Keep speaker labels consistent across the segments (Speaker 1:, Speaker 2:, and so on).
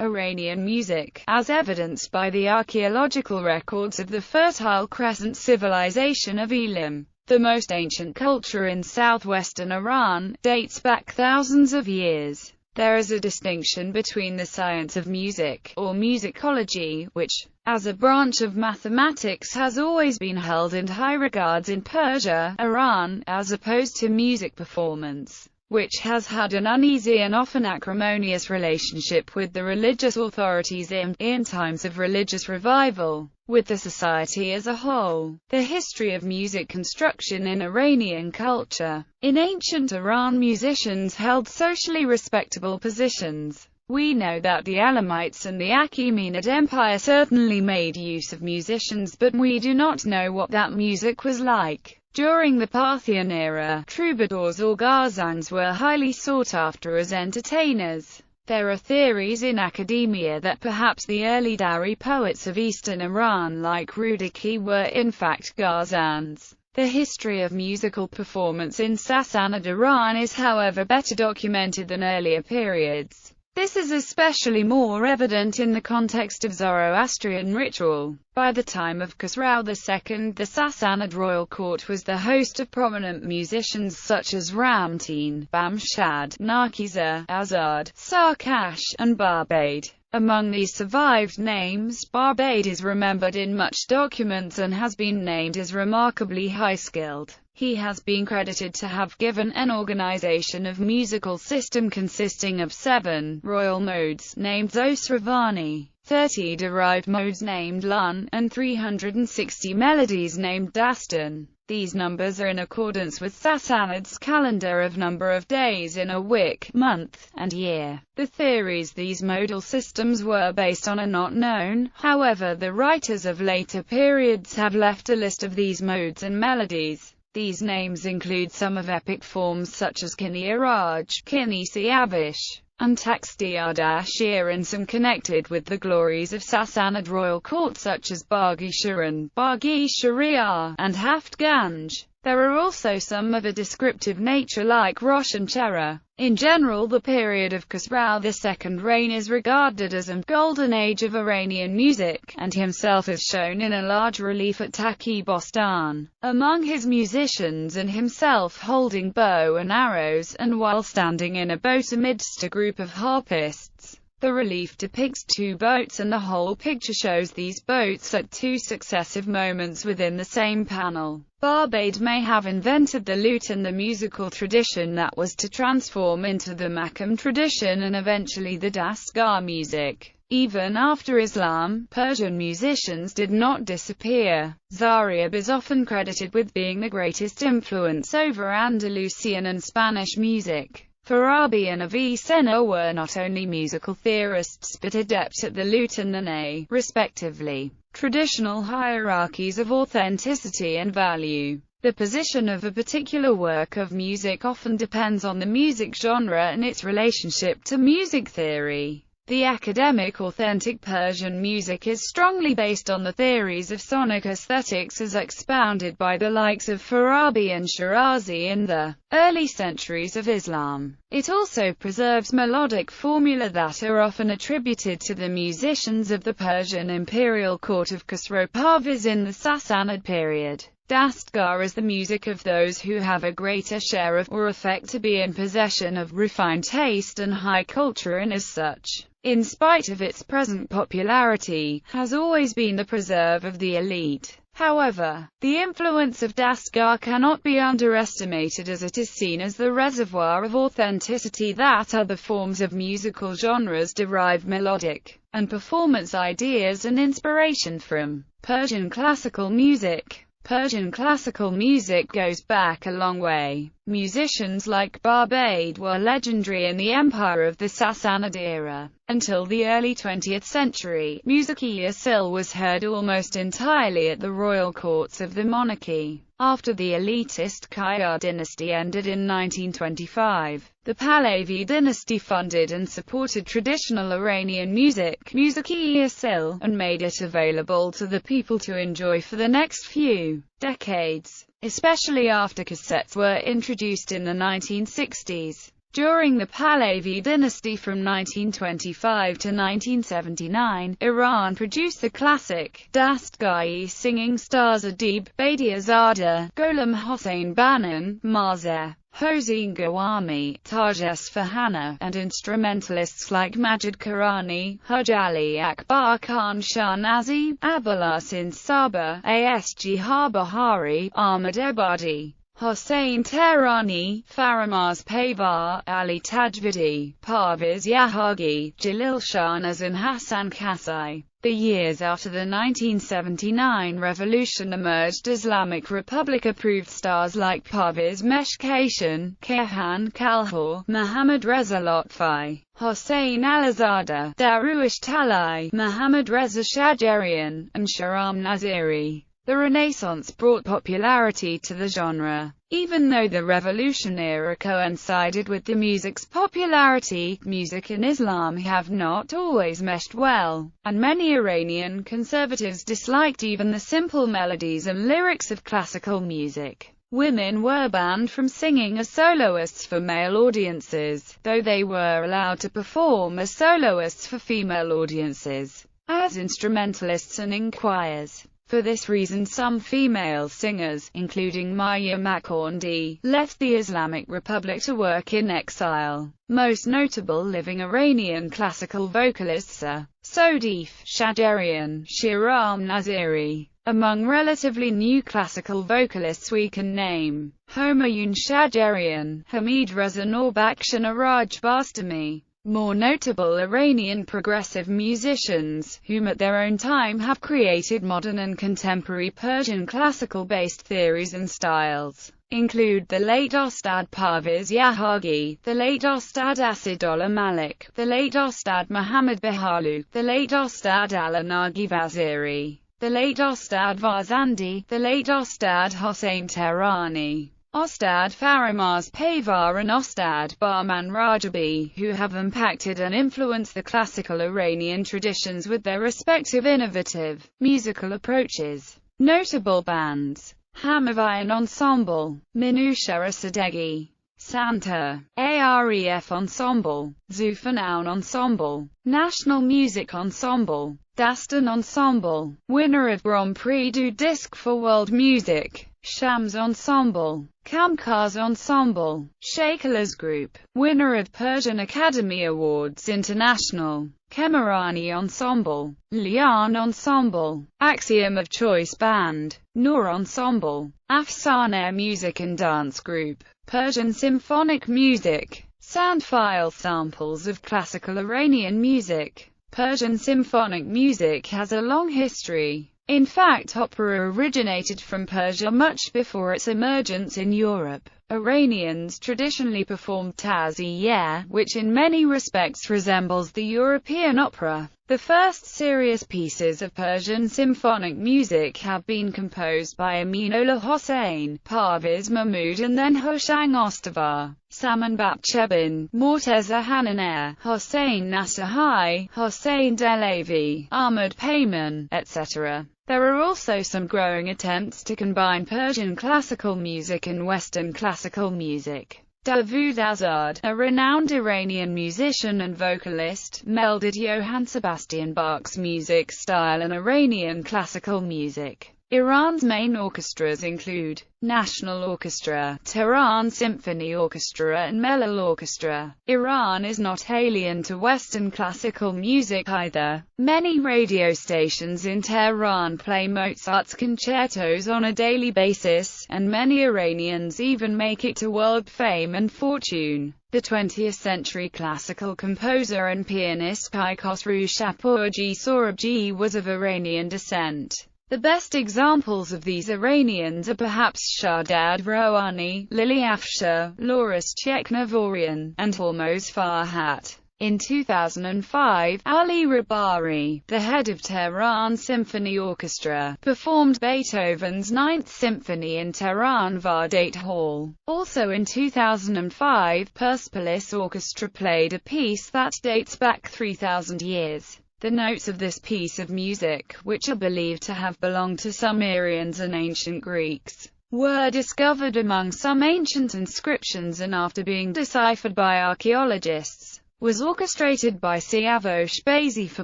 Speaker 1: Iranian music, as evidenced by the archaeological records of the Fertile Crescent civilization of Elam, the most ancient culture in southwestern Iran, dates back thousands of years. There is a distinction between the science of music, or musicology, which, as a branch of mathematics, has always been held in high regards in Persia, Iran, as opposed to music performance, which has had an uneasy and often acrimonious relationship with the religious authorities in times of religious revival, with the society as a whole. The history of music construction in Iranian culture. In ancient Iran, musicians held socially respectable positions. We know that the Elamites and the Achaemenid Empire certainly made use of musicians, but we do not know what that music was like. During the Parthian era, troubadours or ghazans were highly sought after as entertainers. There are theories in academia that perhaps the early Dari poets of eastern Iran like Rudaki were in fact ghazans. The history of musical performance in Sassanid Iran is however better documented than earlier periods. This is especially more evident in the context of Zoroastrian ritual. By the time of Khusrau II, the Sassanid royal court was the host of prominent musicians such as Ramtin, Bamshad, Narkiza, Azad, Sarkash, and Barbade. Among these survived names, Barbade is remembered in much documents and has been named as remarkably high-skilled. He has been credited to have given an organization of musical system consisting of 7 royal modes, named Zosravani, 30 derived modes named Lun, and 360 melodies named Dastan. These numbers are in accordance with Sassanid's calendar of number of days in a week, month, and year. The theories these modal systems were based on are not known, however the writers of later periods have left a list of these modes and melodies. These names include some of epic forms such as Kini-Iraj, Kini-Siavish, and Taxti-Ardashir, and some connected with the glories of Sassanid royal court such as Bargi-Sharan, Bargi-Shariar, and Haft-Ganj. There are also some of a descriptive nature like Rosh and Chera. In general, the period of Khusrau II's reign is regarded as a golden age of Iranian music, and himself is shown in a large relief at Taki Bostan, among his musicians and himself holding bow and arrows, and while standing in a boat amidst a group of harpists. The relief depicts 2 boats and the whole picture shows these boats at 2 successive moments within the same panel. Barbade may have invented the lute and the musical tradition that was to transform into the Makam tradition and eventually the Dastgah music. Even after Islam, Persian musicians did not disappear. Zariab is often credited with being the greatest influence over Andalusian and Spanish music. Farabi and Avicenna were not only musical theorists but adepts at the lute and the ney, respectively. Traditional hierarchies of authenticity and value. The position of a particular work of music often depends on the music genre and its relationship to music theory. The academic authentic Persian music is strongly based on the theories of sonic aesthetics as expounded by the likes of Farabi and Shirazi in the early centuries of Islam. It also preserves melodic formula that are often attributed to the musicians of the Persian imperial court of Khusro Parviz in the Sassanid period. Dastgah is the music of those who have a greater share of, or affect to be in possession of, refined taste and high culture, and as such, in spite of its present popularity, has always been the preserve of the elite. However, the influence of Dastgah cannot be underestimated as it is seen as the reservoir of authenticity that other forms of musical genres derive melodic and performance ideas and inspiration from. Persian classical music. Persian classical music goes back a long way. Musicians like Barbade were legendary in the empire of the Sassanid era. Until the early 20th century, music-e-asil was heard almost entirely at the royal courts of the monarchy. After the elitist Qajar dynasty ended in 1925, the Pahlavi dynasty funded and supported traditional Iranian music, music-e-asil, and made it available to the people to enjoy for the next few decades, especially after cassettes were introduced in the 1960s. During the Pahlavi dynasty from 1925 to 1979, Iran produced the classic Dastgah-e singing stars Adib Badiazadeh, Gholam Hossein Banan, Mazeh Hossein Gawami, Taj Esfahani, and instrumentalists like Majid Karani, Haj Ali Akbar Khan Shahnazi, Abulasin Saba, Asg Bahari, Ahmad Ebadi, Hossein Tehrani, Faramaz Pavar, Ali Tajvidi, Parviz Yahagi, Jalil Shahnaz and Hassan Kasai. The years after the 1979 revolution emerged Islamic Republic-approved stars like Parviz Meshkashan, Kayhan Kalhor, Mohammad Reza Lotfi, Hossein Alizadeh, Daruish Talai, Mohammad Reza Shajarian, and Shahram Naziri. The Renaissance brought popularity to the genre. Even though the Revolution era coincided with the music's popularity, music and Islam have not always meshed well, and many Iranian conservatives disliked even the simple melodies and lyrics of classical music. Women were banned from singing as soloists for male audiences, though they were allowed to perform as soloists for female audiences, as instrumentalists and in choirs. For this reason some female singers, including Maya Makhoundi, left the Islamic Republic to work in exile. Most notable living Iranian classical vocalists are Sodif Shajarian, Shahram Naziri. Among relatively new classical vocalists we can name Homayun Shajarian, Hamid Reza Norbakhsh and Araj Bastami. More notable Iranian progressive musicians, whom at their own time have created modern and contemporary Persian classical-based theories and styles, include the late Ostad Parviz Yahagi, the late Ostad Asadullah Malik, the late Ostad Muhammad Bahalu, the late Ostad Alanagi Vaziri, the late Ostad Varzandi, the late Ostad Hossein Tehrani, Ostad Faramaz Pavar and Ostad Bahman Rajabi, who have impacted and influenced the classical Iranian traditions with their respective innovative musical approaches. Notable bands: Hamavian Ensemble, Minusha Sadeghi, Santa, AREF Ensemble, Zufanoun Ensemble, National Music Ensemble, Dastan Ensemble, winner at Grand Prix du Disque for World Music, Shams Ensemble, Kamkaz Ensemble, Shakelas Group, winner of Persian Academy Awards International, Kemerani Ensemble, Lian Ensemble, Axiom of Choice Band, Noor Ensemble, Afsane Music and Dance Group, Persian Symphonic Music, sound file samples of classical Iranian music. Persian symphonic music has a long history. In fact, opera originated from Persia much before its emergence in Europe. Iranians traditionally performed taziyeh, which in many respects resembles the European opera. The first serious pieces of Persian symphonic music have been composed by Aminullah Hossein, Parviz Mahmud and then Hoshang Ostavar, Saman Batchebin, Morteza Hananeh, Hossein Nasahai, Hossein Delavi, Ahmad Payman, etc. There are also some growing attempts to combine Persian classical music and Western classical music. Davud Azad, a renowned Iranian musician and vocalist, melded Johann Sebastian Bach's music style and Iranian classical music. Iran's main orchestras include National Orchestra, Tehran Symphony Orchestra and Melil Orchestra. Iran is not alien to Western classical music either. Many radio stations in Tehran play Mozart's concertos on a daily basis, and many Iranians even make it to world fame and fortune. The 20th century classical composer and pianist Khosrow Shapurji Sohrabji was of Iranian descent. The best examples of these Iranians are perhaps Shahrdad Rouhani, Lili Afshar, Loris Chekhnavorian, and Hormoz Farhat. In 2005, Ali Rabari, the head of Tehran Symphony Orchestra, performed Beethoven's Ninth Symphony in Tehran Vardate Hall. Also in 2005, Persepolis Orchestra played a piece that dates back 3,000 years. The notes of this piece of music, which are believed to have belonged to Sumerians and ancient Greeks, were discovered among some ancient inscriptions and after being deciphered by archaeologists, was orchestrated by Siavosh Basie for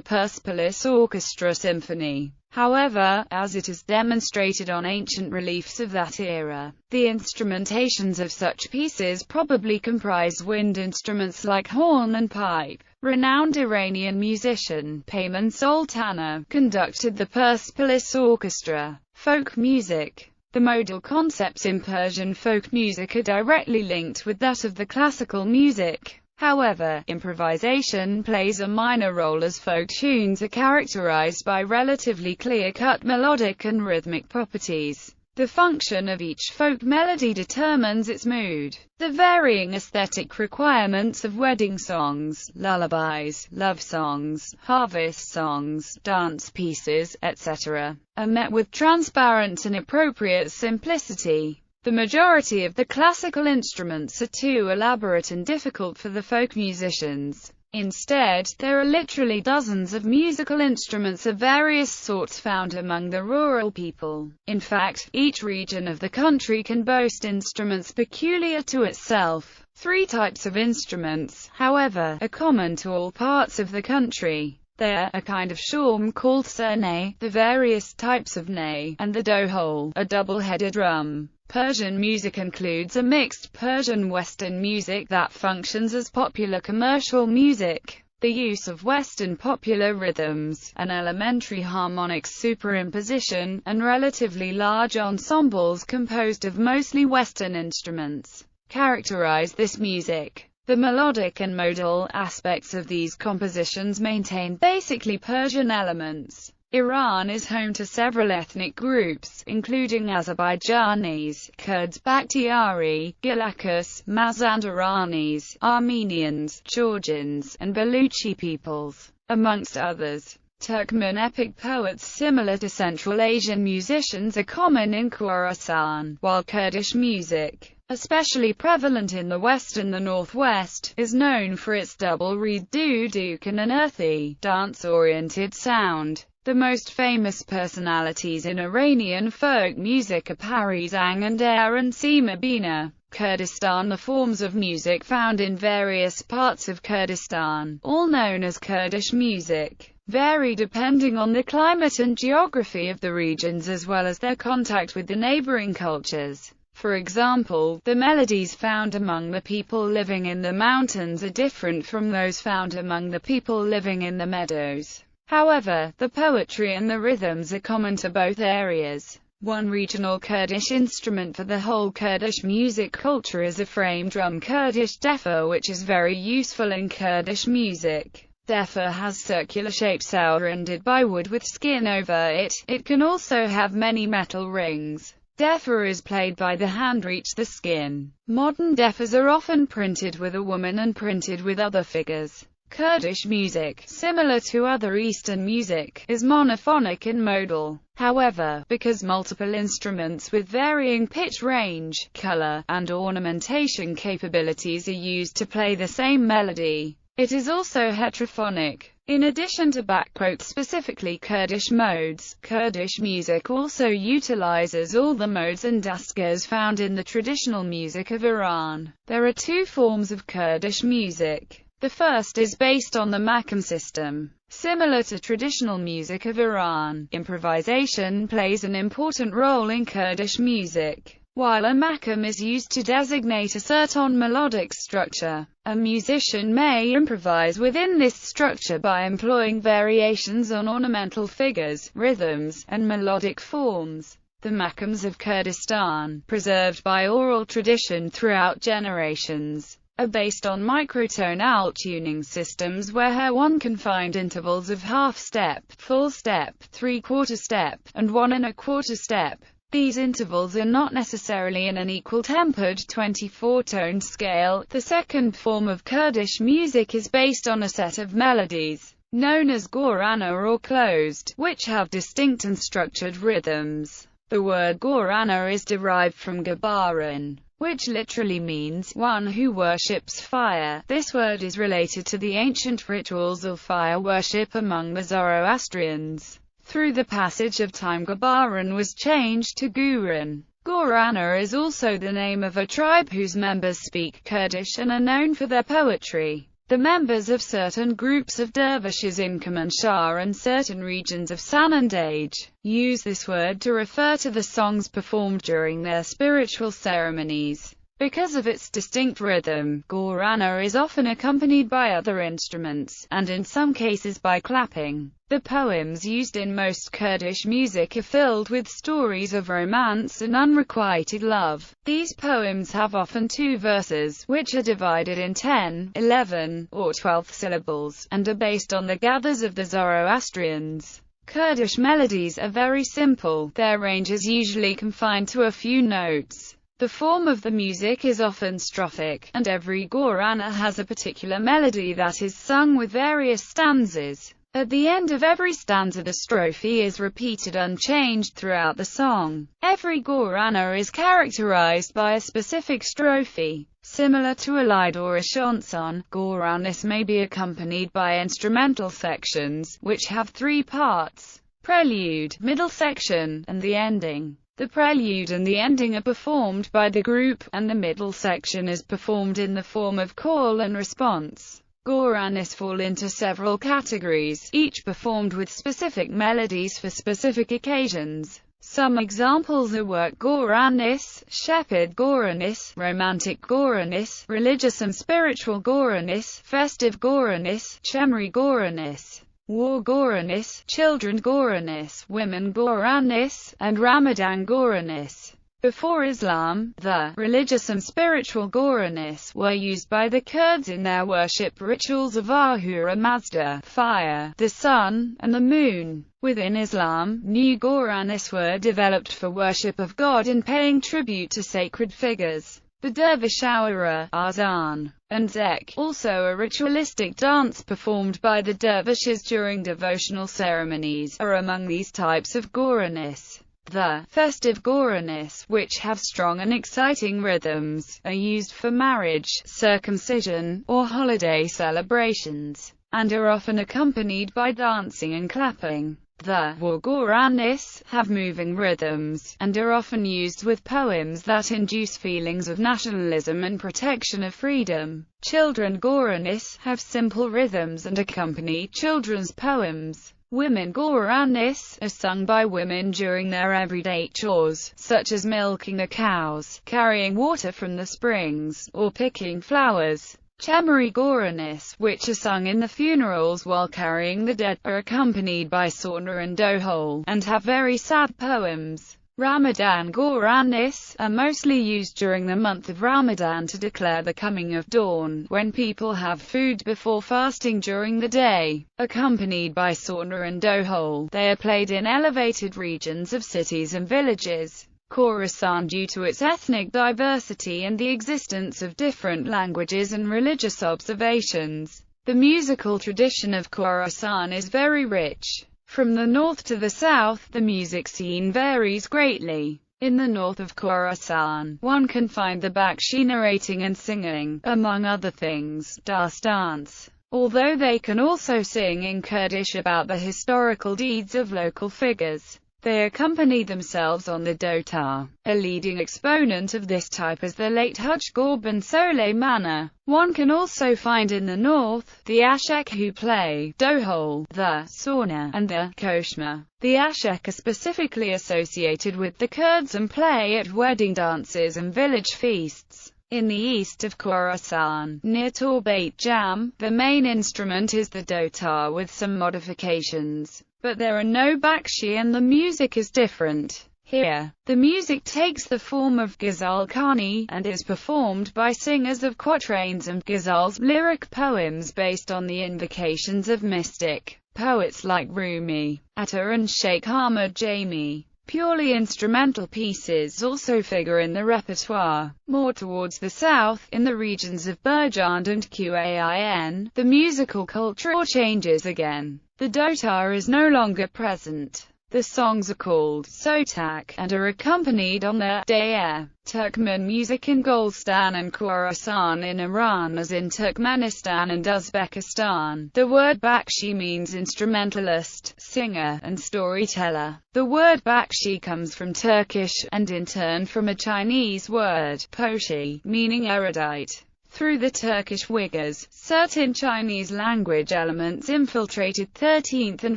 Speaker 1: Persepolis Orchestra Symphony. However, as it is demonstrated on ancient reliefs of that era, the instrumentations of such pieces probably comprise wind instruments like horn and pipe. Renowned Iranian musician, Peyman Sultaneh, conducted the Persepolis Orchestra. Folk music. The modal concepts in Persian folk music are directly linked with that of the classical music. However, improvisation plays a minor role as folk tunes are characterized by relatively clear-cut melodic and rhythmic properties. The function of each folk melody determines its mood. The varying aesthetic requirements of wedding songs, lullabies, love songs, harvest songs, dance pieces, etc., are met with transparent and appropriate simplicity. The majority of the classical instruments are too elaborate and difficult for the folk musicians. Instead, there are literally dozens of musical instruments of various sorts found among the rural people. In fact, each region of the country can boast instruments peculiar to itself. 3 types of instruments, however, are common to all parts of the country. They are a kind of shawm called surnay, the various types of ney, and the dohol, a double-headed drum. Persian music includes a mixed Persian Western music that functions as popular commercial music, the use of Western popular rhythms, an elementary harmonic superimposition, and relatively large ensembles composed of mostly Western instruments characterize this music. The melodic and modal aspects of these compositions maintain basically Persian elements. Iran is home to several ethnic groups, including Azerbaijanis, Kurds, Bakhtiari, Gilakis, Mazandaranis, Armenians, Georgians, and Baluchi peoples, amongst others. Turkmen epic poets similar to Central Asian musicians are common in Khorasan, while Kurdish music, especially prevalent in the west and the northwest, is known for its double-reed duduk and an earthy, dance-oriented sound. The most famous personalities in Iranian folk music are Parizang and and Sima Bina. Kurdistan. The forms of music found in various parts of Kurdistan, all known as Kurdish music, vary depending on the climate and geography of the regions as well as their contact with the neighboring cultures. For example, the melodies found among the people living in the mountains are different from those found among the people living in the meadows. However, the poetry and the rhythms are common to both areas. One regional Kurdish instrument for the whole Kurdish music culture is a frame drum Kurdish defa, which is very useful in Kurdish music. Defa has circular shape surrounded by wood with skin over it. It can also have many metal rings. Defa is played by the hand. Reach the skin. Modern defas are often printed with a woman and printed with other figures. Kurdish music, similar to other Eastern music, is monophonic and modal. However, because multiple instruments with varying pitch range, color, and ornamentation capabilities are used to play the same melody, it is also heterophonic. In addition to specifically Kurdish modes, Kurdish music also utilizes all the modes and dasgas found in the traditional music of Iran. There are 2 forms of Kurdish music. The first is based on the makam system. Similar to traditional music of Iran, improvisation plays an important role in Kurdish music. While a makam is used to designate a certain melodic structure, a musician may improvise within this structure by employing variations on ornamental figures, rhythms, and melodic forms. The makams of Kurdistan, preserved by oral tradition throughout generations, are based on microtonal tuning systems where one can find intervals of half-step, full-step, three-quarter-step, and 1 1/4 step. These intervals are not necessarily in an equal-tempered 24-tone scale. The second form of Kurdish music is based on a set of melodies, known as gorana or closed, which have distinct and structured rhythms. The word gorana is derived from gabaran, which literally means one who worships fire. This word is related to the ancient rituals of fire worship among the Zoroastrians. Through the passage of time, gabaran was changed to guran. Gorana is also the name of a tribe whose members speak Kurdish and are known for their poetry. The members of certain groups of dervishes in Kermanshah and certain regions of Sanandaj use this word to refer to the songs performed during their spiritual ceremonies. Because of its distinct rhythm, Gorana is often accompanied by other instruments, and in some cases by clapping. The poems used in most Kurdish music are filled with stories of romance and unrequited love. These poems have often 2 verses, which are divided in 10, 11, or 12 syllables, and are based on the gathers of the Zoroastrians. Kurdish melodies are very simple, their range is usually confined to a few notes. The form of the music is often strophic, and every Gorana has a particular melody that is sung with various stanzas. At the end of every stanza the strophe is repeated unchanged throughout the song. Every Gorana is characterized by a specific strophe. Similar to a lied or a chanson, Goranis may be accompanied by instrumental sections, which have 3 parts: prelude, middle section, and the ending. The prelude and the ending are performed by the group, and the middle section is performed in the form of call and response. Goranis fall into several categories, each performed with specific melodies for specific occasions. Some examples are work Goranis, shepherd Goranis, romantic Goranis, religious and spiritual Goranis, festive Goranis, Chemri Goranis, war Goranis, children Goranis, women Goranis, and Ramadan Goranis. Before Islam, the religious and spiritual Goranis were used by the Kurds in their worship rituals of Ahura Mazda, fire, the sun, and the moon. Within Islam, new Goranis were developed for worship of God and paying tribute to sacred figures. The dervish Awara, Azan, and Zek, also a ritualistic dance performed by the dervishes during devotional ceremonies, are among these types of Goranis. The festive Goranis, which have strong and exciting rhythms, are used for marriage, circumcision, or holiday celebrations, and are often accompanied by dancing and clapping. The war Goranis have moving rhythms, and are often used with poems that induce feelings of nationalism and protection of freedom. Children Goranis have simple rhythms and accompany children's poems. Women Goranis are sung by women during their everyday chores, such as milking the cows, carrying water from the springs, or picking flowers. Chemri Goranis, which are sung in the funerals while carrying the dead, are accompanied by Sorna and Dohol, and have very sad poems. Ramadan Goranis are mostly used during the month of Ramadan to declare the coming of dawn, when people have food before fasting during the day. Accompanied by Sorna and Dohol, they are played in elevated regions of cities and villages. Khorasan, due to its ethnic diversity and the existence of different languages and religious observations, the musical tradition of Khorasan is very rich. From the north to the south, the music scene varies greatly. In the north of Khorasan, one can find the Bakshi narrating and singing, among other things, dastans. Although they can also sing in Kurdish about the historical deeds of local figures, they accompany themselves on the dotar. A leading exponent of this type is the late Haj Gorban Soleymana. One can also find in the north, the Ashek who play dohol, the sorna, and the koshma. The Ashek are specifically associated with the Kurds and play at wedding dances and village feasts. In the east of Khorasan, near Torbait Jam, the main instrument is the dotar with some modifications, but there are no bakshi and the music is different. Here, the music takes the form of ghazal khani, and is performed by singers of quatrains and ghazals, lyric poems based on the invocations of mystic poets like Rumi, Attar and Sheikh Ahmad Jami. Purely instrumental pieces also figure in the repertoire. More towards the south, in the regions of Burjand and Qain, the musical culture changes again. The dotar is no longer present. The songs are called Sotak and are accompanied on the Dayer. Turkmen music in Golestan and Khorasan in Iran, as in Turkmenistan and Uzbekistan. The word bakshi means instrumentalist, singer, and storyteller. The word bakshi comes from Turkish, and in turn from a Chinese word, poshi, meaning erudite. Through the Turkish Uyghurs, certain Chinese language elements infiltrated 13th and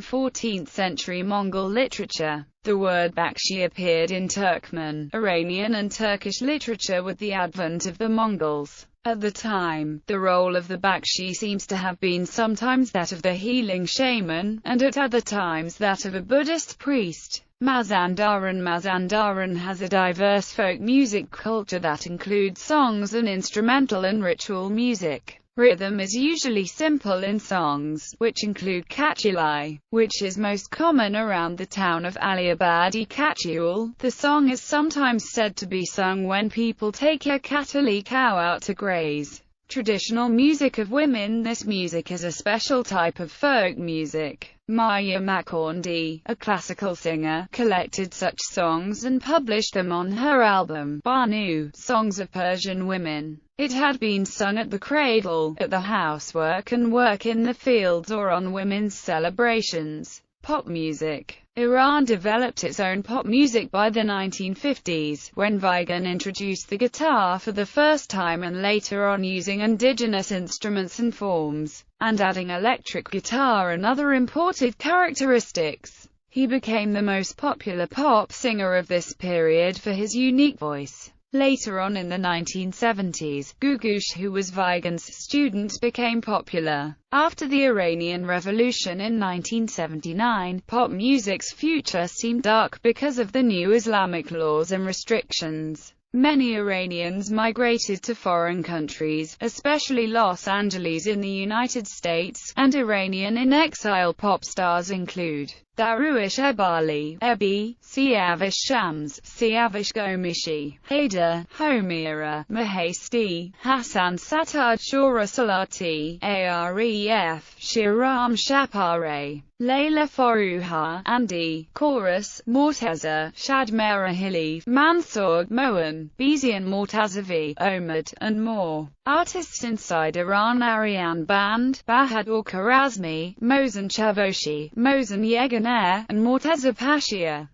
Speaker 1: 14th century Mongol literature. The word Bakshi appeared in Turkmen, Iranian and Turkish literature with the advent of the Mongols. At the time, the role of the Bakshi seems to have been sometimes that of the healing shaman, and at other times that of a Buddhist priest. Mazandaran has a diverse folk music culture that includes songs and instrumental and ritual music. Rhythm is usually simple in songs, which include Kachilai, which is most common around the town of Aliabadi Kachul. The song is sometimes said to be sung when people take a Katali cow out to graze. Traditional music of women. This music is a special type of folk music. Maya Makorndi, a classical singer, collected such songs and published them on her album, Banu, Songs of Persian Women. It had been sung at the cradle, at the housework and work in the fields or on women's celebrations. Pop music. Iran developed its own pop music by the 1950s, when Vigan introduced the guitar for the first time and later on using indigenous instruments and forms, and adding electric guitar and other imported characteristics. He became the most popular pop singer of this period for his unique voice. Later on in the 1970s, Gugush, who was Vigan's student, became popular. After the Iranian Revolution in 1979, pop music's future seemed dark because of the new Islamic laws and restrictions. Many Iranians migrated to foreign countries, especially Los Angeles in the United States, and Iranian in-exile pop stars include Daruish Ebali, Ebi, Siavish Shams, Siavish Gomishi, Hader, Homira, Mahesti, Hassan Sattar, Shura Salati, Aref, Shiram Shapare, Layla Foruha, Andy, Chorus, Morteza, Shadmera Hili, Mansour, Moan, Bezian Mortazavi, Omid, and more. Artists inside Iran: Ariane Band, Bahadur Kharazmi, Mohsen Chavoshi, Mohsen Yeganer, and Morteza Pasha.